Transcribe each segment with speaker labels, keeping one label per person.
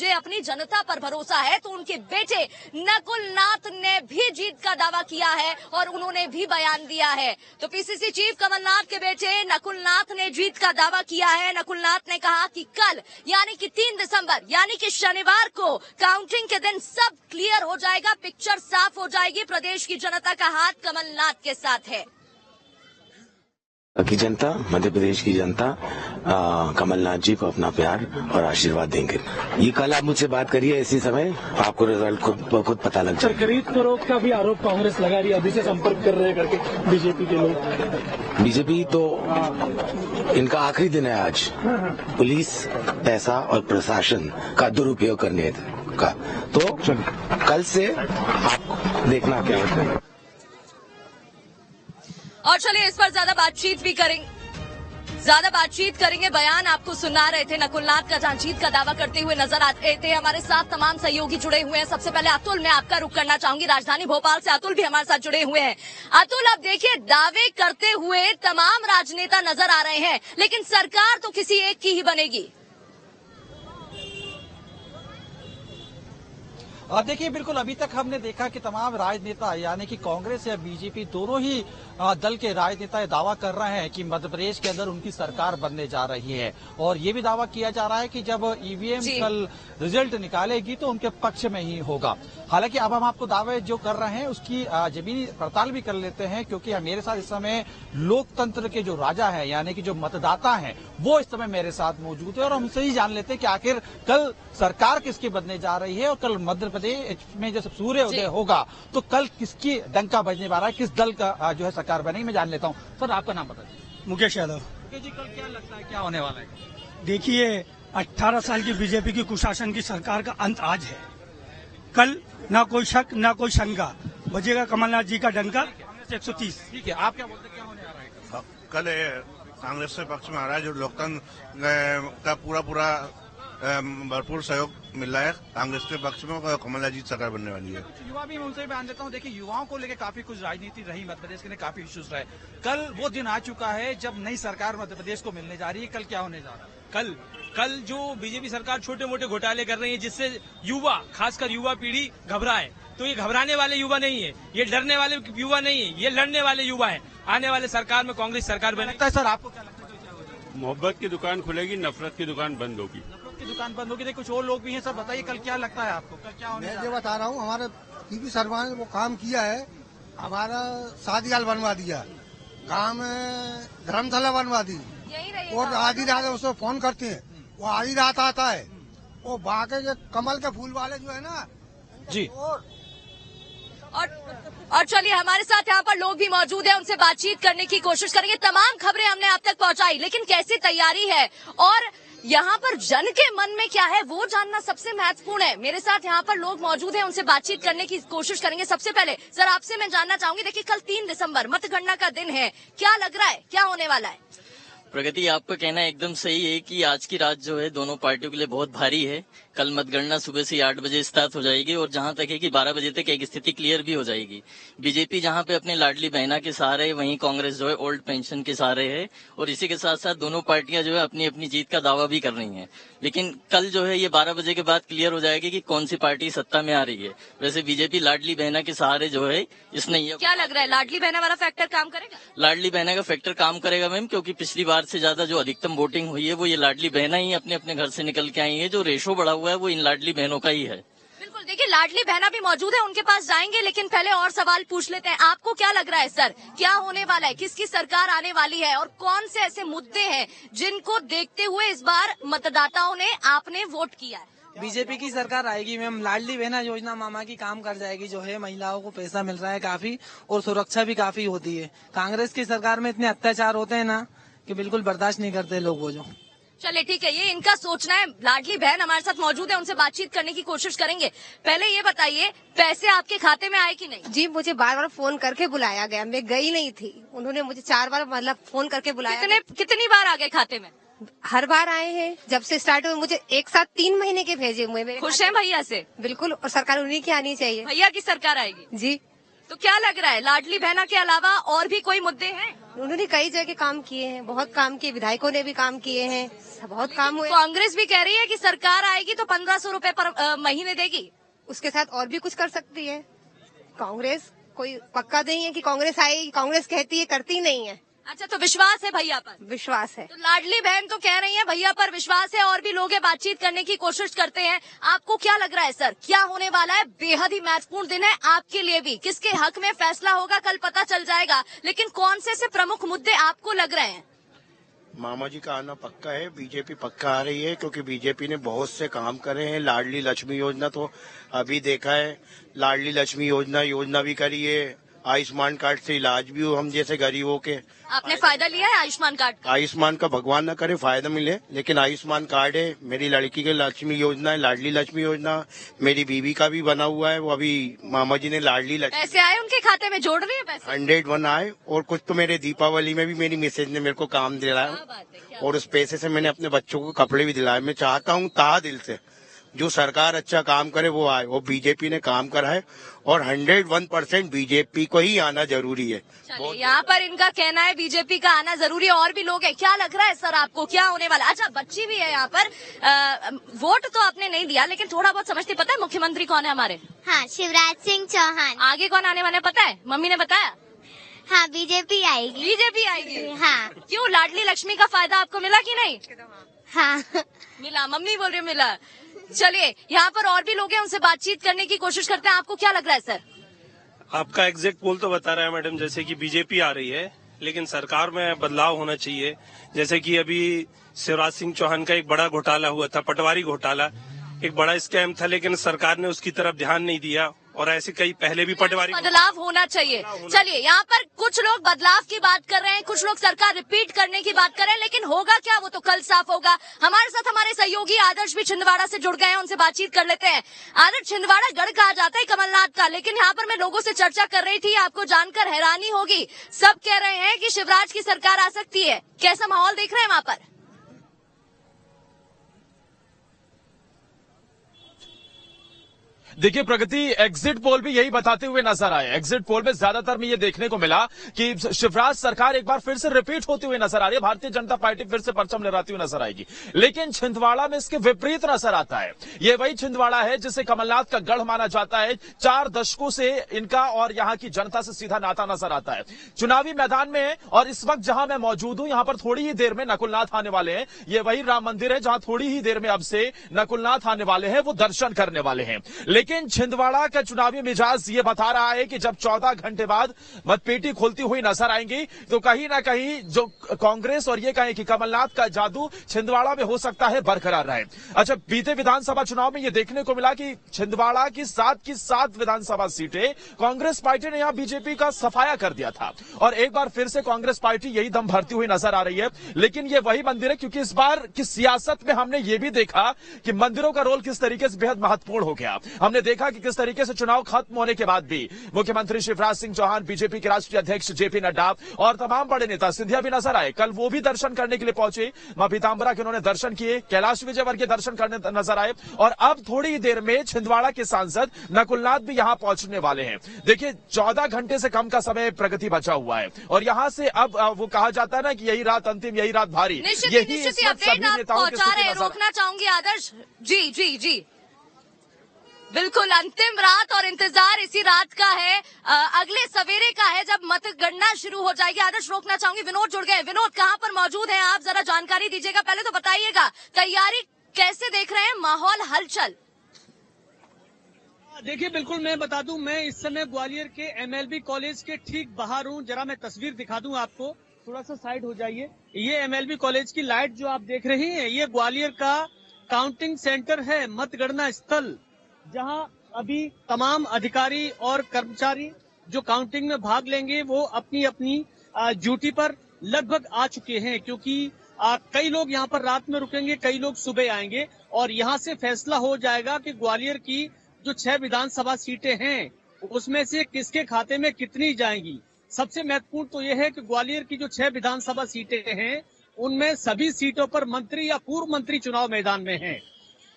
Speaker 1: मुझे अपनी जनता पर भरोसा है, तो उनके बेटे नकुल नाथ ने भी जीत का दावा किया है और उन्होंने भी बयान दिया है। तो पीसीसी चीफ कमलनाथ के बेटे नकुल नाथ ने जीत का दावा किया है। नकुल नाथ ने कहा कि कल यानी कि 3 दिसंबर यानी कि शनिवार को काउंटिंग के दिन सब क्लियर हो जाएगा, पिक्चर साफ हो जाएगी। प्रदेश की जनता का हाथ कमलनाथ के साथ है।
Speaker 2: की जनता, मध्य प्रदेश की जनता कमलनाथ जी को अपना प्यार और आशीर्वाद देंगे। ये कल आप मुझसे बात करिए इसी समय, आपको रिजल्ट खुद पता लग जाएगा।
Speaker 3: खरीद फरोख्त का भी आरोप कांग्रेस लगा रही है, अभी से संपर्क कर रहे हैं करके बीजेपी के लोग।
Speaker 2: बीजेपी तो इनका आखिरी दिन है आज, पुलिस, पैसा और प्रशासन का दुरुपयोग करने का। तो कल से आप देखना क्या होता है।
Speaker 1: और चलिए इस पर ज्यादा बातचीत करेंगे। बयान आपको सुना रहे थे नकुल नाथ का, जहां जीत का दावा करते हुए नजर आते थे। हमारे साथ तमाम सहयोगी जुड़े हुए हैं। सबसे पहले अतुल, मैं आपका रुख करना चाहूंगी। राजधानी भोपाल से अतुल भी हमारे साथ जुड़े हुए हैं। अतुल, अब देखिए, दावे करते हुए तमाम राजनेता नजर आ रहे हैं, लेकिन सरकार तो किसी एक की ही बनेगी।
Speaker 4: देखिए, बिल्कुल अभी तक हमने देखा कि तमाम राजनेता यानी कि कांग्रेस या बीजेपी दोनों ही दल के राजनेता दावा कर रहे हैं कि मध्य प्रदेश के अंदर उनकी सरकार बनने जा रही है। और ये भी दावा किया जा रहा है कि जब ईवीएम कल रिजल्ट निकालेगी तो उनके पक्ष में ही होगा। हालांकि अब हम आपको दावे जो कर रहे हैं उसकी जमीनी पड़ताल भी कर लेते हैं, क्योंकि मेरे साथ इस समय लोकतंत्र के जो राजा है यानी कि जो मतदाता है वो इस समय मेरे साथ मौजूद है। और हम उनसे ही जान लेते हैं कि आखिर कल सरकार किसकी बनने जा रही है और कल मध्य प्रदेश में जब सूर्य उदय होगा तो कल किसकी डंका बजने वाला है, किस दल का जो है सरकार बनेगी। मैं जान लेता हूँ। सर, आपका नाम बताइए।
Speaker 3: मुकेश यादव।
Speaker 4: मुकेश जी, कल क्या लगता है क्या होने वाला है?
Speaker 3: देखिए, 18 साल की बीजेपी की कुशासन की सरकार का अंत आज है। कल ना कोई शक ना कोई शंका, बजेगा कमलनाथ जी का डंका। 130।
Speaker 4: ठीक है, आप क्या बोलते हैं, क्या होने आ रहा है
Speaker 5: कल? कांग्रेस के पक्ष में आ रहा है, जो लोकतंत्र का पूरा भरपूर सहयोग मिल रहा है कांग्रेस के पक्ष में, कमलनाथ जी सरकार बनने वाली है।
Speaker 4: युवा भी, मैं उनसे बयान देता हूँ। देखिए, युवाओं को लेकर काफी कुछ राजनीति रही मध्य प्रदेश के लिए, काफी इश्यूज रहे। कल वो दिन आ चुका है जब नई सरकार मध्य प्रदेश को मिलने जा रही है। कल क्या होने जा रहा है?
Speaker 6: कल जो बीजेपी सरकार छोटे मोटे घोटाले कर रही है जिससे युवा, खासकर युवा पीढ़ी घबराए, तो ये घबराने वाले युवा नहीं है, ये डरने वाले युवा नहीं है, ये लड़ने वाले युवा है। आने वाले सरकार में कांग्रेस सरकार बने।
Speaker 4: लगता है सर, आपको क्या लगता है क्या हो जाएगा?
Speaker 7: मोहब्बत की दुकान खुलेगी, नफरत की दुकान बंद होगी।
Speaker 4: की दुकान बंद होगी। कुछ और लोग भी हैं। सर बताइए, कल क्या लगता है आपको, कल क्या होने?
Speaker 8: मैं ये बता रहा हूँ, हमारे टीवी शर्मा ने वो काम किया है, हमारा शादी हाल बनवा दिया, गाँव में धर्मशाला बनवा दी, और आधी रात उसको फोन करते हैं, वो आधी रात आता है। वो बाकी जो कमल के फूल वाले जो है ना
Speaker 4: जी।
Speaker 1: और चलिए, हमारे साथ यहाँ पर लोग भी मौजूद हैं, उनसे बातचीत करने की कोशिश करेंगे। तमाम खबरें हमने आप तक पहुँचाई, लेकिन कैसी तैयारी है और यहाँ पर जन के मन में क्या है वो जानना सबसे महत्वपूर्ण है। मेरे साथ यहाँ पर लोग मौजूद हैं, उनसे बातचीत करने की कोशिश करेंगे। सबसे पहले सर, आपसे मैं जानना चाहूंगी, देखिए कल 3 दिसंबर मतगणना का दिन है, क्या लग रहा है, क्या होने वाला है?
Speaker 9: प्रगति, आपका कहना एकदम सही है कि आज की रात जो है दोनों पार्टियों के लिए बहुत भारी है। कल मतगणना सुबह से 8 बजे स्टार्ट हो जाएगी और जहां तक है कि 12 बजे तक एक स्थिति क्लियर भी हो जाएगी। बीजेपी जहां पे अपने लाडली बहना के सहारे है, वहीं कांग्रेस जो है ओल्ड पेंशन के सहारे है। और इसी के साथ साथ दोनों पार्टियां जो है अपनी अपनी जीत का दावा भी कर रही हैं। लेकिन कल जो है ये 12 बजे के बाद क्लियर हो जाएगी कि कौन सी पार्टी सत्ता में आ रही है। वैसे बीजेपी लाडली बहना के सहारे जो है इसने ये,
Speaker 1: क्या लग रहा है, लाडली बहना वाला फैक्टर काम करेगा?
Speaker 9: लाडली बहना का फैक्टर काम करेगा मैम, क्योंकि पिछली बार से ज्यादा जो अधिकतम वोटिंग हुई है वो ये लाडली बहना ही अपने अपने घर से निकल के आई है। जो रेशो बढ़ा हुआ है वो इन लाडली बहनों का ही है।
Speaker 1: बिल्कुल, देखिए लाडली बहना भी मौजूद है, उनके पास जाएंगे, लेकिन पहले और सवाल पूछ लेते हैं। आपको क्या लग रहा है सर, क्या होने वाला है, किसकी सरकार आने वाली है और कौन से ऐसे मुद्दे हैं जिनको देखते हुए इस बार मतदाताओं ने आपने वोट किया है?
Speaker 10: बीजेपी की सरकार आएगी मैम। लाडली बहना योजना मामा की काम कर जाएगी, जो है महिलाओं को पैसा मिल रहा है काफी, और सुरक्षा भी काफी होती है। कांग्रेस की सरकार में इतने अत्याचार होते हैं ना कि बिल्कुल बर्दाश्त नहीं करते लोग वो जो।
Speaker 1: चलिए ठीक है, ये इनका सोचना है। लाडली बहन हमारे साथ मौजूद है, उनसे बातचीत करने की कोशिश करेंगे। पहले ये बताइए, पैसे आपके खाते में आए कि नहीं?
Speaker 11: जी, मुझे बार बार फोन करके बुलाया गया, मैं गई नहीं थी, उन्होंने मुझे 4 बार मतलब फोन करके बुलाया।
Speaker 1: कितनी बार आ गए खाते में?
Speaker 11: हर बार आए हैं, जब से स्टार्ट हुए मुझे एक साथ 3 महीने के भेजे हुए।
Speaker 1: खुश हैं भैया से?
Speaker 11: बिल्कुल, और सरकार उन्हीं की आनी चाहिए।
Speaker 1: भैया की सरकार आएगी?
Speaker 11: जी।
Speaker 1: तो क्या लग रहा है, लाडली बहना के अलावा और भी कोई मुद्दे हैं?
Speaker 11: उन्होंने कई जगह काम किए हैं, बहुत काम किए, विधायकों ने भी काम किए हैं, बहुत काम हुए।
Speaker 1: कांग्रेस भी कह रही है कि सरकार आएगी तो 1500 रुपए पर महीने देगी।
Speaker 11: उसके साथ और भी कुछ कर सकती है कांग्रेस, कोई पक्का नहीं है कि कांग्रेस आएगी। कांग्रेस कहती है, करती नहीं है।
Speaker 1: अच्छा, तो विश्वास है भैया पर?
Speaker 11: विश्वास है।
Speaker 1: तो लाडली बहन तो कह रही है भैया पर विश्वास है, और भी लोग बातचीत करने की कोशिश करते हैं। आपको क्या लग रहा है सर, क्या होने वाला है? बेहद ही महत्वपूर्ण दिन है आपके लिए भी, किसके हक में फैसला होगा कल पता चल जाएगा, लेकिन कौन से प्रमुख मुद्दे आपको लग रहे हैं?
Speaker 12: मामा जी का आना पक्का है, बीजेपी पक्का आ रही है, क्योंकि बीजेपी ने बहुत से काम करे हैं। लाडली लक्ष्मी योजना तो अभी देखा है, लाडली लक्ष्मी योजना भी करी है, आयुष्मान कार्ड से इलाज भी हो हम जैसे गरीबों के।
Speaker 1: आपने फायदा लिया है आयुष्मान कार्ड?
Speaker 12: आयुष्मान का भगवान न करे फायदा मिले, लेकिन आयुष्मान कार्ड है। मेरी लड़की के लक्ष्मी योजना है, लाडली लक्ष्मी योजना। मेरी बीवी का भी बना हुआ है, वो अभी मामा जी ने लाडली लक्ष्मी
Speaker 1: पैसे आए उनके खाते में, जोड़ रही है पैसे?
Speaker 12: 101 आए, और कुछ तो मेरे दीपावली में भी मेरी मिसेज ने मेरे को काम दिलाया, और उस पैसे से मैंने अपने बच्चों को कपड़े भी दिलाए। मैं चाहता हूँ तहा दिल से जो सरकार अच्छा काम करे वो आए, वो बीजेपी ने काम करा है, और 101% बीजेपी को ही आना जरूरी है।
Speaker 1: यहाँ पर इनका कहना है बीजेपी का आना जरूरी है, और भी लोग हैं। क्या लग रहा है सर आपको, क्या होने वाला? अच्छा, बच्ची भी है यहाँ पर। वोट तो आपने नहीं दिया, लेकिन थोड़ा बहुत समझती, पता है मुख्यमंत्री कौन है हमारे?
Speaker 13: हाँ, शिवराज सिंह चौहान।
Speaker 1: आगे कौन आने वाला पता है? मम्मी ने बताया।
Speaker 13: हाँ, बीजेपी आएगी।
Speaker 1: बीजेपी आएगी?
Speaker 13: हाँ।
Speaker 1: क्यों, लाडली लक्ष्मी का फायदा आपको मिला कि नहीं?
Speaker 13: हाँ
Speaker 1: मिला, मम्मी बोल रही मिला। चलिए, यहाँ पर और भी लोग हैं, उनसे बातचीत करने की कोशिश करते हैं। आपको क्या लग रहा है सर?
Speaker 14: आपका एग्जैक्ट पोल तो बता रहा है मैडम, जैसे कि बीजेपी आ रही है, लेकिन सरकार में बदलाव होना चाहिए। जैसे कि अभी शिवराज सिंह चौहान का एक बड़ा घोटाला हुआ था, पटवारी घोटाला, एक बड़ा स्कैम था, लेकिन सरकार ने उसकी तरफ ध्यान नहीं दिया, और ऐसे कई पहले भी पटवारी।
Speaker 1: बदलाव होना चाहिए। चलिए, यहाँ पर कुछ लोग बदलाव की बात कर रहे हैं, कुछ लोग सरकार रिपीट करने की बात कर रहे हैं, लेकिन होगा क्या वो तो कल साफ होगा। हमारे साथ हमारे सहयोगी आदर्श भी छिंदवाड़ा से जुड़ गए हैं, उनसे बातचीत कर लेते हैं। आदर्श, छिंदवाड़ा गढ़ कहा जाता है कमलनाथ का, लेकिन यहाँ पर मैं लोगों से चर्चा कर रही थी, आपको जानकर हैरानी होगी, सब कह रहे हैं कि शिवराज की सरकार आ सकती है। कैसा माहौल देख रहे हैं वहाँ पर?
Speaker 15: देखिए प्रगति, एग्जिट पोल भी यही बताते हुए नजर आए। एग्जिट पोल में ज्यादातर में ये देखने को मिला कि शिवराज सरकार एक बार फिर से रिपीट होती हुई नजर आ रही है, भारतीय जनता पार्टी फिर से परचम लहराती हुई नजर आएगी। लेकिन छिंदवाड़ा में इसके विपरीत नजर आता है। ये वही छिंदवाड़ा है जिसे कमलनाथ का गढ़ माना जाता है। 4 दशकों से इनका और यहाँ की जनता से सीधा नाता नजर आता है। चुनावी मैदान में, और इस वक्त जहां मैं मौजूद हूं, यहां पर थोड़ी ही देर में नकुलनाथ आने वाले हैं। ये वही राम मंदिर है जहां थोड़ी ही देर में अब से नकुलनाथ आने वाले हैं, वो दर्शन करने वाले हैं। लेकिन छिंदवाड़ा का चुनावी मिजाज ये बता रहा है कि जब 14 घंटे बाद मतपेटी खोलती हुई नजर आएंगी, तो कहीं ना कहीं जो कांग्रेस और ये कहें कि कमलनाथ का जादू छिंदवाड़ा में हो सकता है बरकरार रहे। अच्छा, बीते विधानसभा चुनाव में ये देखने को मिला कि छिंदवाड़ा की 7 विधानसभा सीटें कांग्रेस पार्टी ने यहां बीजेपी का सफाया कर दिया था, और एक बार फिर से कांग्रेस पार्टी यही दम भरती हुई नजर आ रही है। लेकिन ये वही मंदिर है, क्योंकि इस बार की सियासत में हमने ये भी देखा कि मंदिरों का रोल किस तरीके से बेहद महत्वपूर्ण हो गया। हमने देखा कि किस तरीके से चुनाव खत्म होने के बाद भी मुख्यमंत्री शिवराज सिंह चौहान, बीजेपी के राष्ट्रीय अध्यक्ष जेपी नड्डा और तमाम बड़े नेता सिंधिया भी नजर आए। कल वो भी दर्शन करने के लिए पहुंचे, मां पीतांबरा के उन्होंने दर्शन किए, कैलाश विजयवर्गीय दर्शन करने नजर आए, और अब थोड़ी ही देर में छिंदवाड़ा के सांसद नकुलनाथ भी यहां पहुंचने वाले हैं। देखिए, 14 घंटे से कम का समय प्रगति बचा हुआ है, और यहां से अब वो कहा जाता है ना कि यही रात अंतिम, यही रात भारी। यही इस वक्त सभी नेताओं के स्थिति नजर।
Speaker 1: रोकना चाहूंगी आदर्श जी, जी जी बिल्कुल, अंतिम रात और इंतजार इसी रात का है, अगले सवेरे का है जब मतगणना शुरू हो जाएगी। आदर्श, रोकना चाहूंगी, विनोद जुड़ गए। विनोद, कहां पर मौजूद हैं आप, जरा जानकारी दीजिएगा। पहले तो बताइएगा तैयारी कैसे देख रहे हैं, माहौल, हलचल?
Speaker 16: देखिए, बिल्कुल मैं बता दूं, मैं इस समय ग्वालियर के MLB कॉलेज के ठीक बाहर हूं। जरा मैं तस्वीर दिखा दूं आपको, थोड़ा सा साइड हो जाइए। ये MLB कॉलेज की लाइट जो आप देख रही हैं, ये ग्वालियर का काउंटिंग सेंटर है, मतगणना स्थल, जहां अभी तमाम अधिकारी और कर्मचारी जो काउंटिंग में भाग लेंगे वो अपनी अपनी ड्यूटी पर लगभग आ चुके हैं, क्योंकि कई लोग यहां पर रात में रुकेंगे, कई लोग सुबह आएंगे, और यहां से फैसला हो जाएगा कि ग्वालियर की जो 6 विधानसभा सीटें हैं उसमें से किसके खाते में कितनी जाएंगी। सबसे महत्वपूर्ण तो यह है कि ग्वालियर की जो 6 विधानसभा सीटें हैं उनमें सभी सीटों पर मंत्री या पूर्व मंत्री चुनाव मैदान में हैं।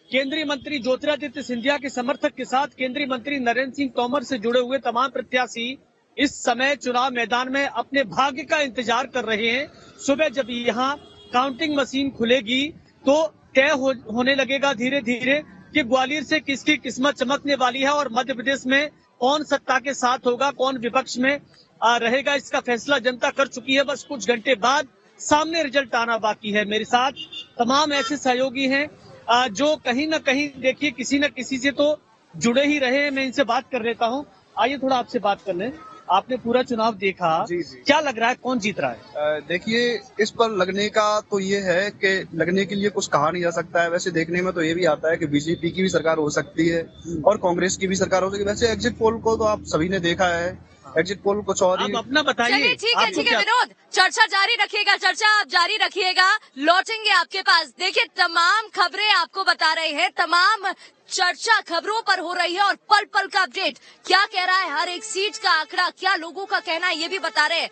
Speaker 16: केंद्रीय मंत्री ज्योतिरादित्य सिंधिया के समर्थक के साथ केंद्रीय मंत्री नरेंद्र सिंह तोमर से जुड़े हुए तमाम प्रत्याशी इस समय चुनाव मैदान में अपने भाग्य का इंतजार कर रहे हैं। सुबह जब यहाँ काउंटिंग मशीन खुलेगी तो तय होने लगेगा धीरे धीरे कि ग्वालियर से किसकी किस्मत चमकने वाली है और मध्य प्रदेश में कौन सत्ता के साथ होगा, कौन विपक्ष में रहेगा। इसका फैसला जनता कर चुकी है। बस कुछ घंटे बाद सामने रिजल्ट आना बाकी है। मेरे साथ तमाम ऐसे सहयोगी हैं जो कहीं ना कहीं देखिए किसी न किसी से तो जुड़े ही रहे हैं। मैं इनसे बात कर लेता हूँ। आइए थोड़ा आपसे बात कर लें। आपने पूरा चुनाव देखा,
Speaker 17: जी।
Speaker 16: क्या लग रहा है कौन जीत रहा है?
Speaker 17: देखिए, इस पर लगने का तो ये है कि लगने के लिए कुछ कहा नहीं जा सकता है। वैसे देखने में तो ये भी आता है कि बीजेपी की भी सरकार हो सकती है और कांग्रेस की भी सरकार हो सकती है। वैसे एग्जिट पोल को तो आप सभी ने देखा है, एग्जिट पोल कुछ और ही।
Speaker 16: आप अपना बताइए।
Speaker 1: ठीक है विनोद, चर्चा जारी रखिएगा, चर्चा आप जारी रखिएगा, लौटेंगे आपके पास। देखिए तमाम खबरें आपको बता रहे हैं, तमाम चर्चा खबरों पर हो रही है और पल पल का अपडेट क्या कह रहा है, हर एक सीट का आंकड़ा क्या लोगों का कहना है ये भी बता रहे हैं।